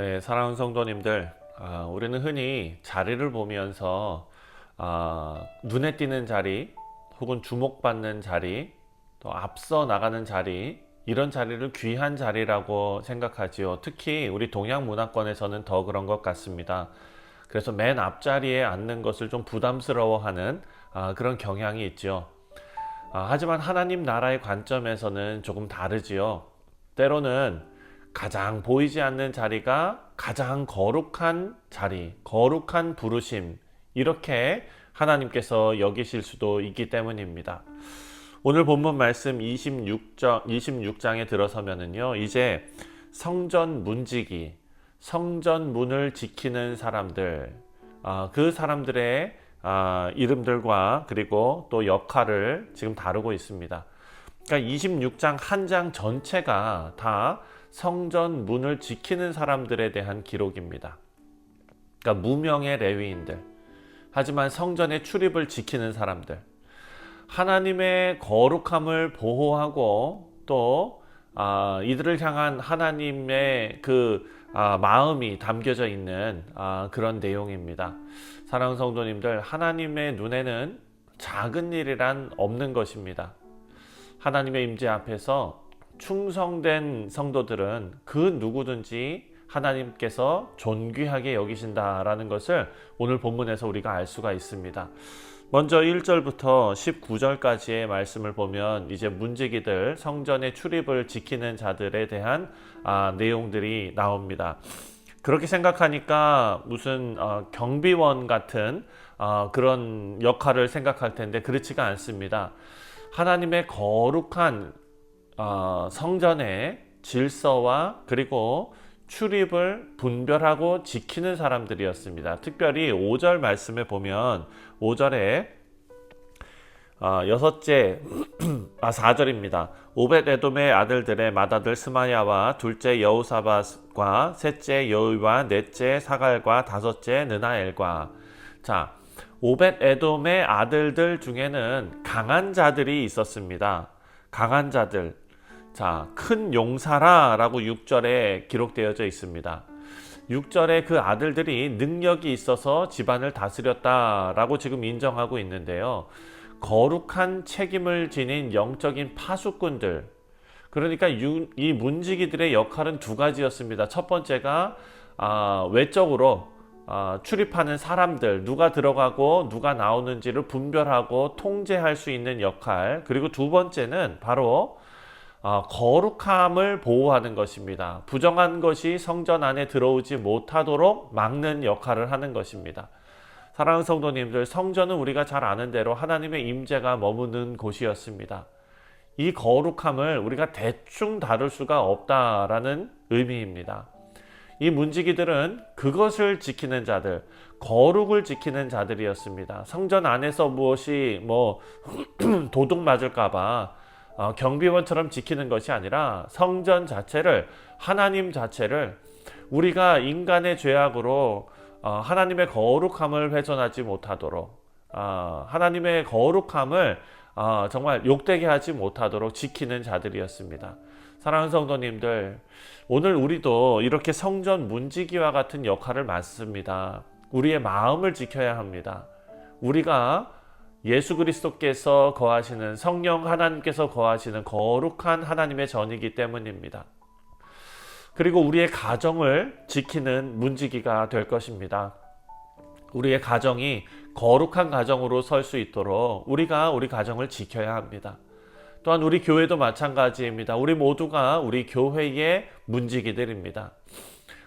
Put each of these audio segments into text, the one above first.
네, 사랑하는 성도님들, 우리는 흔히 자리를 보면서 눈에 띄는 자리, 혹은 주목받는 자리, 또 앞서 나가는 자리, 이런 자리를 귀한 자리라고 생각하지요. 특히 우리 동양 문화권에서는 더 그런 것 같습니다. 그래서 맨 앞자리에 앉는 것을 좀 부담스러워하는 그런 경향이 있죠. 하지만 하나님 나라의 관점에서는 조금 다르지요. 때로는 가장 보이지 않는 자리가 가장 거룩한 자리, 거룩한 부르심, 이렇게 하나님께서 여기실 수도 있기 때문입니다. 오늘 본문 말씀 26장에 들어서면은요, 이제 성전 문지기, 성전 문을 지키는 사람들, 그 사람들의 이름들과 그리고 또 역할을 지금 다루고 있습니다. 그러니까 26장 한 장 전체가 다 성전 문을 지키는 사람들에 대한 기록입니다. 그러니까 무명의 레위인들, 하지만 성전의 출입을 지키는 사람들, 하나님의 거룩함을 보호하고 또 이들을 향한 하나님의 그 마음이 담겨져 있는 그런 내용입니다. 사랑하는 성도님들, 하나님의 눈에는 작은 일이란 없는 것입니다. 하나님의 임재 앞에서 충성된 성도들은 그 누구든지 하나님께서 존귀하게 여기신다라는 것을 오늘 본문에서 우리가 알 수가 있습니다. 먼저 1절부터 19절까지의 말씀을 보면 이제 문지기들, 성전의 출입을 지키는 자들에 대한 내용들이 나옵니다. 그렇게 생각하니까 무슨 경비원 같은 그런 역할을 생각할 텐데 그렇지가 않습니다. 하나님의 거룩한 성전의 질서와 그리고 출입을 분별하고 지키는 사람들이었습니다. 특별히 5절 말씀에 보면 5절에 4절입니다. 오벳에돔의 아들들의 맏아들 스마야와 둘째 여우사밧과 셋째 여우와 넷째 사갈과 다섯째 느나엘과. 자, 오벳에돔의 아들들 중에는 강한 자들이 있었습니다. 강한 자들. 자, 큰 용사라라고 6절에 기록되어져 있습니다. 6절에 그 아들들이 능력이 있어서 집안을 다스렸다라고 지금 인정하고 있는데요. 거룩한 책임을 지닌 영적인 파수꾼들, 그러니까 이 문지기들의 역할은 두 가지였습니다. 첫 번째가 외적으로 출입하는 사람들, 누가 들어가고 누가 나오는지를 분별하고 통제할 수 있는 역할, 그리고 두 번째는 바로 거룩함을 보호하는 것입니다. 부정한 것이 성전 안에 들어오지 못하도록 막는 역할을 하는 것입니다. 사랑하는 성도님들, 성전은 우리가 잘 아는 대로 하나님의 임재가 머무는 곳이었습니다. 이 거룩함을 우리가 대충 다룰 수가 없다라는 의미입니다. 이 문지기들은 그것을 지키는 자들, 거룩을 지키는 자들이었습니다. 성전 안에서 무엇이 도둑 맞을까봐 경비원처럼 지키는 것이 아니라 성전 자체를, 하나님 자체를 우리가 인간의 죄악으로 하나님의 거룩함을 훼손하지 못하도록, 하나님의 거룩함을 정말 욕되게 하지 못하도록 지키는 자들이었습니다. 사랑하는 성도님들, 오늘 우리도 이렇게 성전 문지기와 같은 역할을 맡습니다. 우리의 마음을 지켜야 합니다. 우리가 예수 그리스도께서 거하시는, 성령 하나님께서 거하시는 거룩한 하나님의 전이기 때문입니다. 그리고 우리의 가정을 지키는 문지기가 될 것입니다. 우리의 가정이 거룩한 가정으로 설 수 있도록 우리가 우리 가정을 지켜야 합니다. 또한 우리 교회도 마찬가지입니다. 우리 모두가 우리 교회의 문지기들입니다.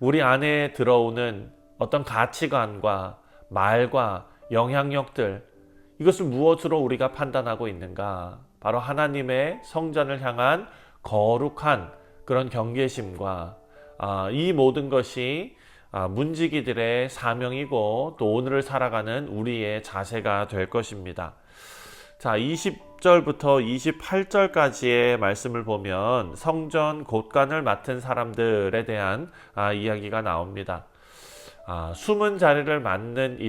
우리 안에 들어오는 어떤 가치관과 말과 영향력들, 이것을 무엇으로 우리가 판단하고 있는가? 바로 하나님의 성전을 향한 거룩한 그런 경계심과 이 모든 것이 문지기들의 사명이고 또 오늘을 살아가는 우리의 자세가 될 것입니다. 자, 20절부터 28절까지의 말씀을 보면 성전 곳간을 맡은 사람들에 대한 이야기가 나옵니다. 숨은 자리를 맡는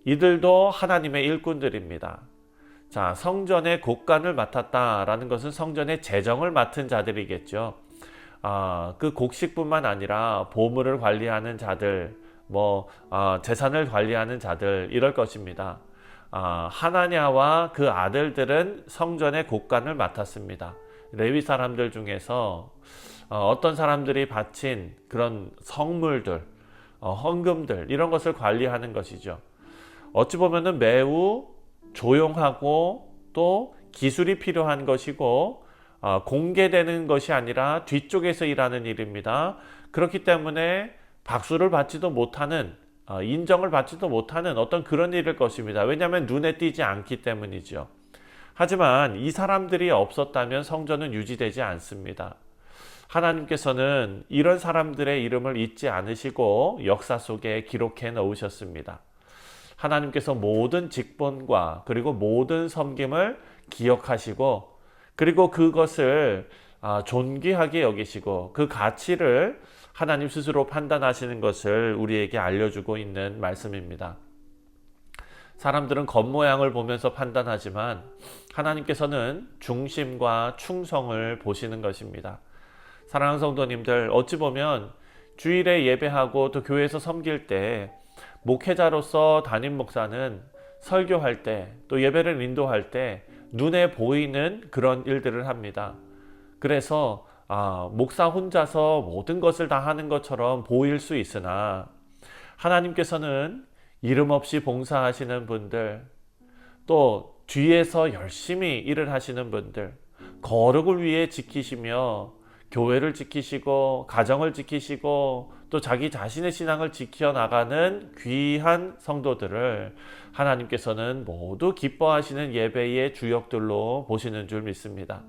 이들도 하나님의 일꾼들입니다. 자, 성전의 곳간을 맡았다라는 것은 성전의 재정을 맡은 자들이겠죠. 그 곡식뿐만 아니라 보물을 관리하는 자들, 재산을 관리하는 자들 이럴 것입니다. 하나냐와 그 아들들은 성전의 곡간을 맡았습니다. 레위 사람들 중에서 어떤 사람들이 바친 그런 성물들, 헌금들 이런 것을 관리하는 것이죠. 어찌 보면은 매우 조용하고 또 기술이 필요한 것이고 공개되는 것이 아니라 뒤쪽에서 일하는 일입니다. 그렇기 때문에 박수를 받지도 못하는 인정을 받지도 못하는 어떤 그런 일일 것입니다. 왜냐하면 눈에 띄지 않기 때문이죠. 하지만 이 사람들이 없었다면 성전은 유지되지 않습니다. 하나님께서는 이런 사람들의 이름을 잊지 않으시고 역사 속에 기록해 놓으셨습니다. 하나님께서 모든 직분과 그리고 모든 섬김을 기억하시고 그리고 그것을 존귀하게 여기시고 그 가치를 하나님 스스로 판단하시는 것을 우리에게 알려주고 있는 말씀입니다. 사람들은 겉모양을 보면서 판단하지만 하나님께서는 중심과 충성을 보시는 것입니다. 사랑하는 성도님들, 어찌 보면 주일에 예배하고 또 교회에서 섬길 때 목회자로서 담임 목사는 설교할 때 또 예배를 인도할 때 눈에 보이는 그런 일들을 합니다. 그래서 목사 혼자서 모든 것을 다 하는 것처럼 보일 수 있으나 하나님께서는 이름 없이 봉사하시는 분들, 또 뒤에서 열심히 일을 하시는 분들, 거룩을 위해 지키시며 교회를 지키시고 가정을 지키시고 또 자기 자신의 신앙을 지켜나가는 귀한 성도들을 하나님께서는 모두 기뻐하시는 예배의 주역들로 보시는 줄 믿습니다.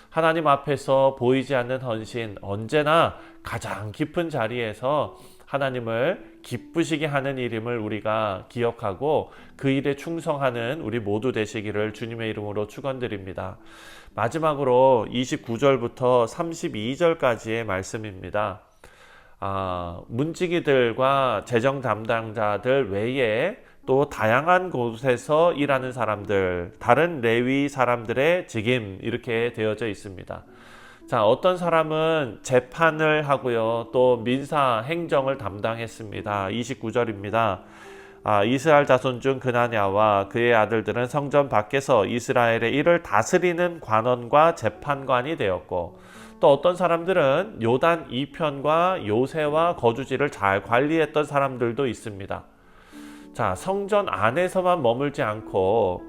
하나님 앞에서 보이지 않는 헌신, 언제나 가장 깊은 자리에서 하나님을 기쁘시게 하는 일임을 우리가 기억하고 그 일에 충성하는 우리 모두 되시기를 주님의 이름으로 축원드립니다. 마지막으로 29절부터 32절까지의 말씀입니다. 문지기들과 재정 담당자들 외에 또 다양한 곳에서 일하는 사람들, 다른 레위 사람들의 직임 이렇게 되어져 있습니다. 자, 어떤 사람은 재판을 하고요, 또 민사 행정을 담당했습니다. 29절입니다. 이스라엘 자손 중 그나냐와 그의 아들들은 성전 밖에서 이스라엘의 일을 다스리는 관원과 재판관이 되었고, 또 어떤 사람들은 요단 이편과 요새와 거주지를 잘 관리했던 사람들도 있습니다. 자, 성전 안에서만 머물지 않고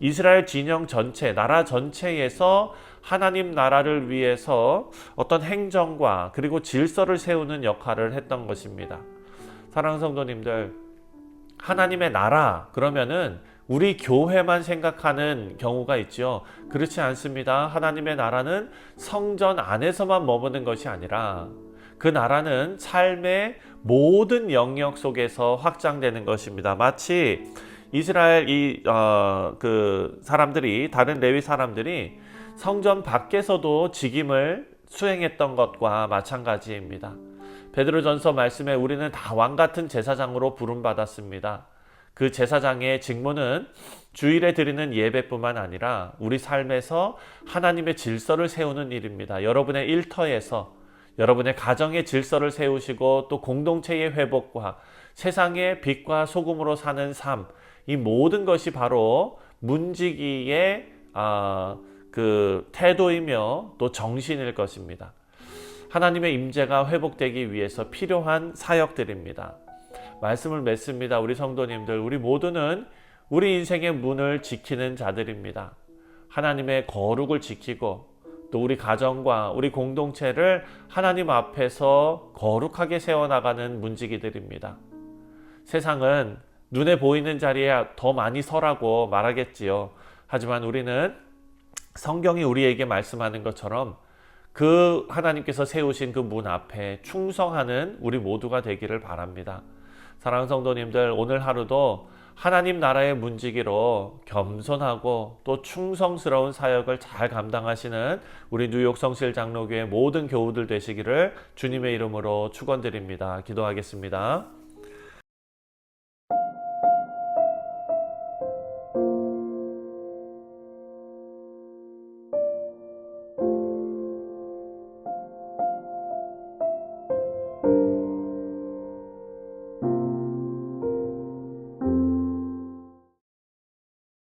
이스라엘 진영 전체, 나라 전체에서 하나님 나라를 위해서 어떤 행정과 그리고 질서를 세우는 역할을 했던 것입니다. 사랑하는 성도님들, 하나님의 나라 그러면은 우리 교회만 생각하는 경우가 있죠. 그렇지 않습니다. 하나님의 나라는 성전 안에서만 머무는 것이 아니라 그 나라는 삶의 모든 영역 속에서 확장되는 것입니다. 마치 이스라엘 그 사람들이, 다른 레위 사람들이 성전 밖에서도 직임을 수행했던 것과 마찬가지입니다. 베드로전서 말씀에 우리는 다 왕같은 제사장으로 부름받았습니다. 그 제사장의 직무는 주일에 드리는 예배뿐만 아니라 우리 삶에서 하나님의 질서를 세우는 일입니다. 여러분의 일터에서 여러분의 가정의 질서를 세우시고 또 공동체의 회복과 세상의 빛과 소금으로 사는 삶, 이 모든 것이 바로 문지기의 그 태도이며 또 정신일 것입니다. 하나님의 임재가 회복되기 위해서 필요한 사역들입니다. 말씀을 맺습니다. 우리 성도님들, 우리 모두는 우리 인생의 문을 지키는 자들입니다. 하나님의 거룩을 지키고 또 우리 가정과 우리 공동체를 하나님 앞에서 거룩하게 세워나가는 문지기들입니다. 세상은 눈에 보이는 자리에 더 많이 서라고 말하겠지요. 하지만 우리는 성경이 우리에게 말씀하는 것처럼 그 하나님께서 세우신 그 문 앞에 충성하는 우리 모두가 되기를 바랍니다. 사랑하는 성도님들, 오늘 하루도 하나님 나라의 문지기로 겸손하고 또 충성스러운 사역을 잘 감당하시는 우리 뉴욕 성실 장로교회 모든 교우들 되시기를 주님의 이름으로 축원드립니다. 기도하겠습니다.